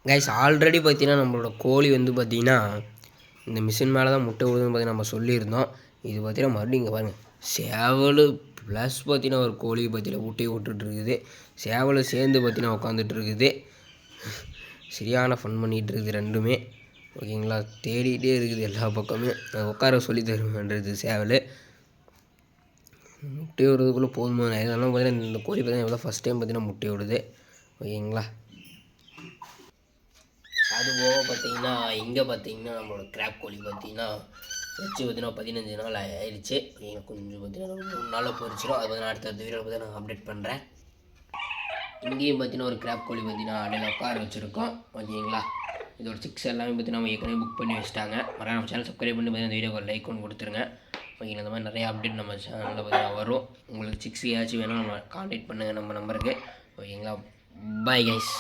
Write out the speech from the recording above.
Guys already பார்த்தீங்கன்னா நம்மளோட கோழி வந்து பார்த்திங்கன்னா இந்த மிஷின் மேலே தான் முட்டை விடுதுன்னு பார்த்தீங்கன்னா நம்ம சொல்லியிருந்தோம். இது பார்த்தீங்கன்னா மறுபடியும் இங்கே பாருங்கள் சேவல் ப்ளஸ் பார்த்தீங்கன்னா ஒரு கோழி பார்த்தீங்கன்னா முட்டையை விட்டுட்டுருக்குது. சேவல் சேர்ந்து பார்த்தீங்கன்னா உட்காந்துட்ருக்குது. சரியான ஃபன் பண்ணிகிட்டு இருக்குது ரெண்டுமே. ஓகேங்களா, தேடிகிட்டே இருக்குது எல்லா பக்கமே. நான் உட்கார சொல்லி தருவேன்றது சேவல். முட்டை விடுறதுக்குள்ளே போதுமான இதெல்லாம் பார்த்தீங்கன்னா இந்த கோழி பார்த்தீங்கன்னா எவ்வளோ ஃபஸ்ட் டைம் பார்த்தீங்கன்னா முட்டை விடுது. ஓகேங்களா, அது போக பார்த்தீங்கன்னா இங்கே பார்த்தீங்கன்னா நம்மளோட கிராப் கோழி பார்த்தீங்கன்னா வச்சு பார்த்தீங்கன்னா 15 நாள் ஆயிடுச்சு. கொஞ்சம் பார்த்தீங்கன்னா 3 நாளில் பொரிச்சிடும். அது பார்த்தீங்கன்னா அடுத்த வீடியோவில் பார்த்தீங்கன்னா நான் அப்டேட் பண்ணுறேன். இங்கேயும் பார்த்தீங்கன்னா ஒரு கிராப் கோழி பார்த்தீங்கன்னா அடையில் உட்கார வச்சுருக்கோம். ஓகேங்களா, இதோட சிக்ஸ் எல்லாமே பார்த்தீங்கன்னா நம்ம ஏற்கனவே புக் பண்ணி வச்சுட்டாங்க. மறக்காம நம்ம சேனல் சப்ஸ்கிரைப் பண்ணி பார்த்தீங்கன்னா இந்த வீடியோக்கு லைக் ஒன்று கொடுத்துருங்க. ஓகேங்களா, இந்த மாதிரி நிறைய அப்டேட் நம்ம சேனலில் பார்த்தீங்கன்னா வரும். உங்களுக்கு சிக்ஸ் ஏதாச்சும் வேணும் நம்ம கான்டாக்ட் பண்ணுங்கள் நம்ம நம்பருக்கு. ஓகேங்களா, பாய் கைஸ்.